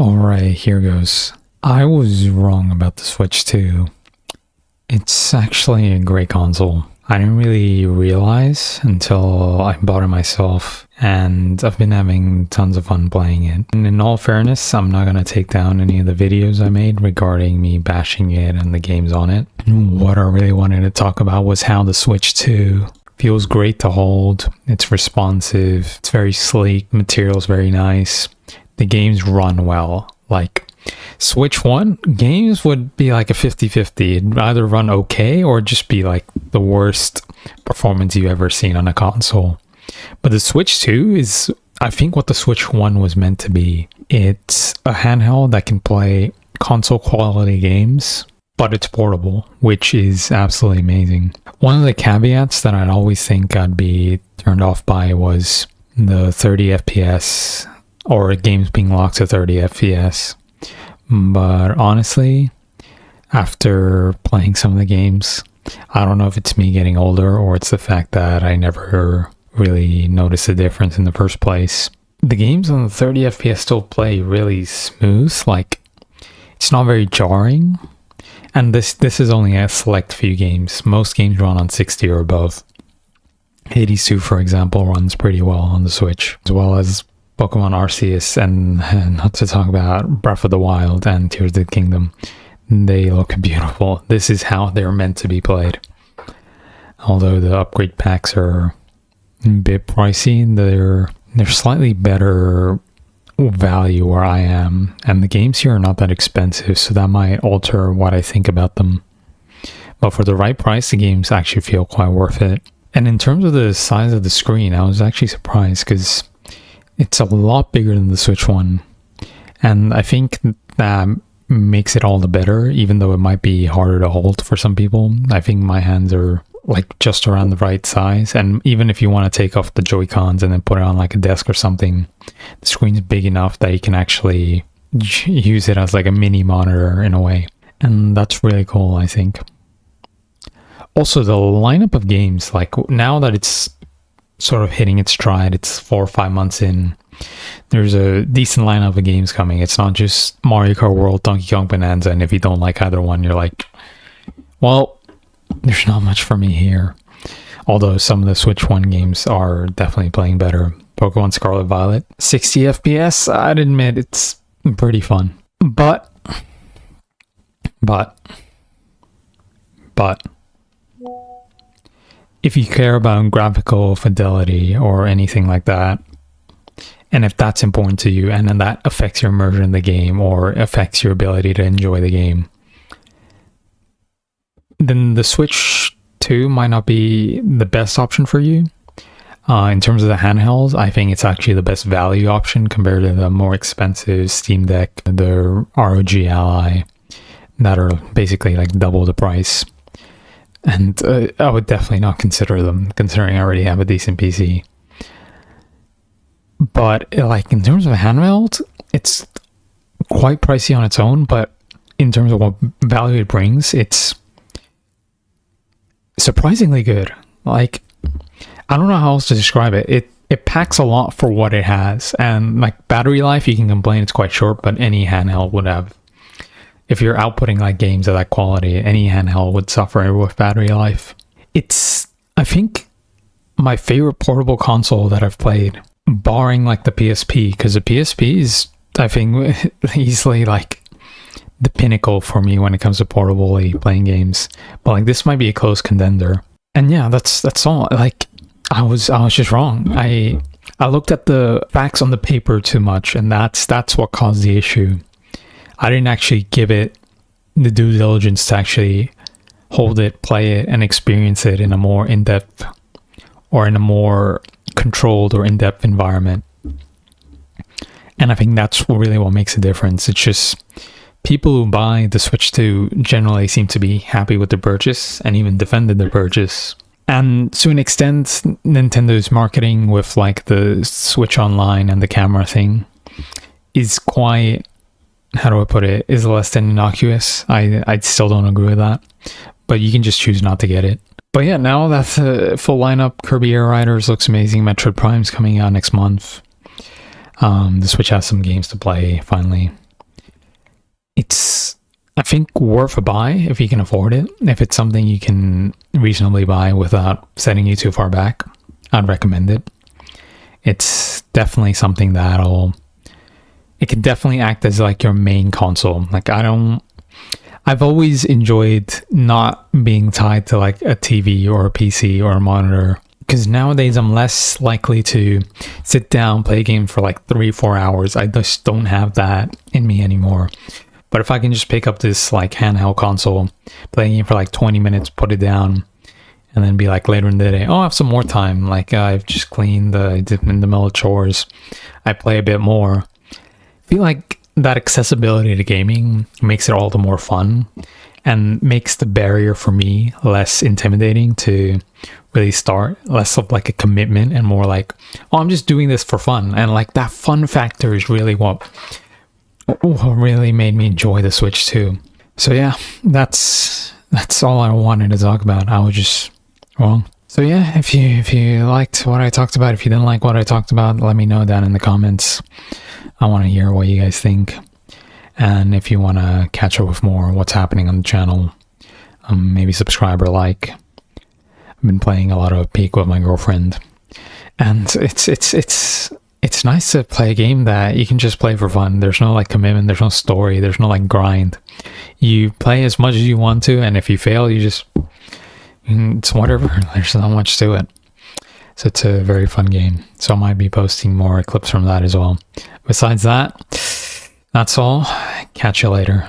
Alright, here goes. I was wrong about the Switch 2. It's actually a great console. I didn't really realize until I bought it myself, and I've been having tons of fun playing it. And in all fairness, I'm not going to take down any of the videos I made regarding me bashing it and the games on it. What I really wanted to talk about was how the Switch 2 feels great to hold. It's responsive, it's very sleek, material's very nice. The games run well. Like, Switch 1 games would be like a 50-50. It'd either run okay or just be like the worst performance you've ever seen on a console. But the Switch 2 is, I think, what the Switch 1 was meant to be. It's a handheld that can play console quality games, but it's portable, which is absolutely amazing. One of the caveats that I'd always think I'd be turned off by was the 30 FPS or games being locked to 30 FPS. But honestly, after playing some of the games, I don't know if it's me getting older or it's the fact that I never really noticed the difference in the first place. The games on the 30 FPS still play really smooth, like it's not very jarring. And this is only a select few games. Most games run on 60 or above. Hades 2, for example, runs pretty well on the Switch, as well as Pokemon Arceus, and not to talk about Breath of the Wild and Tears of the Kingdom. They look beautiful. This is how they're meant to be played. Although the upgrade packs are a bit pricey, they're slightly better value where I am, and the games here are not that expensive, so that might alter what I think about them. But for the right price, the games actually feel quite worth it. And in terms of the size of the screen, I was actually surprised because it's a lot bigger than the Switch 1. And I think that makes it all the better, even though it might be harder to hold for some people. I think my hands are like just around the right size. And even if you want to take off the Joy-Cons and then put it on like a desk or something, the screen's big enough that you can actually use it as like a mini monitor in a way. And that's really cool, I think. Also, the lineup of games, like now that it's sort of hitting its stride, it's 4 or 5 months in, there's a decent lineup of games coming. It's not just Mario Kart World, Donkey Kong Bonanza, and if you don't like either one, you're like, well, there's not much for me here. Although some of the Switch 1 games are definitely playing better. Pokemon Scarlet Violet, 60 FPS, I'd admit it's pretty fun. But if you care about graphical fidelity or anything like that, and if that's important to you, and then that affects your immersion in the game or affects your ability to enjoy the game, then the Switch 2 might not be the best option for you. In terms of the handhelds, I think it's actually the best value option compared to the more expensive Steam Deck, the ROG Ally, that are basically like double the price. And I would definitely not consider them, considering I already have a decent PC. But like in terms of a handheld, it's quite pricey on its own, but in terms of what value it brings, it's surprisingly good. Like, I don't know how else to describe it. It packs a lot for what it has. And like battery life, you can complain it's quite short, but any handheld would have. If you're outputting like games of that quality, any handheld would suffer with battery life. It's, I think, my favorite portable console that I've played, barring like the PSP, because the PSP is, I think, easily like the pinnacle for me when it comes to portably playing games. But like this might be a close contender. And yeah, that's all. Like I was just wrong. I looked at the facts on the paper too much, and that's what caused the issue. I didn't actually give it the due diligence to actually hold it, play it, and experience it in a more in-depth or in a more controlled or in-depth environment. And I think that's really what makes a difference. It's just people who buy the Switch 2 generally seem to be happy with the purchase and even defended the purchase. And to an extent, Nintendo's marketing with like the Switch Online and the camera thing is quite, how do I put it, is less than innocuous. I still don't agree with that, but you can just choose not to get it. But yeah, now that's a full lineup. Kirby Air Riders looks amazing. Metroid Prime's coming out next month. The Switch has some games to play finally. I think worth a buy if you can afford it. If it's something you can reasonably buy without setting you too far back, I'd recommend it. It's definitely something it can definitely act as like your main console. Like I've always enjoyed not being tied to like a TV or a PC or a monitor, because nowadays I'm less likely to sit down, play a game for like 3-4 hours. I just don't have that in me anymore. But if I can just pick up this like handheld console, play a game for like 20 minutes, put it down, and then be like later in the day, oh, I have some more time. Like I've just cleaned, in the middle of chores, I play a bit more. I feel like that accessibility to gaming makes it all the more fun and makes the barrier for me less intimidating to really start, less of like a commitment and more like, oh, I'm just doing this for fun. And like that fun factor is really what really made me enjoy the Switch 2. So yeah, that's all I wanted to talk about. I was just wrong. So yeah, if you liked what I talked about, if you didn't like what I talked about, let me know down in the comments. I want to hear what you guys think. And if you want to catch up with more what's happening on the channel, maybe subscribe or like. I've been playing a lot of Peak with my girlfriend, and it's nice to play a game that you can just play for fun. There's no like commitment, there's no story, there's no like grind. You play as much as you want to, and if you fail, it's whatever. There's not much to it. So it's a very fun game. So I might be posting more clips from that as well. Besides that, that's all. Catch you later.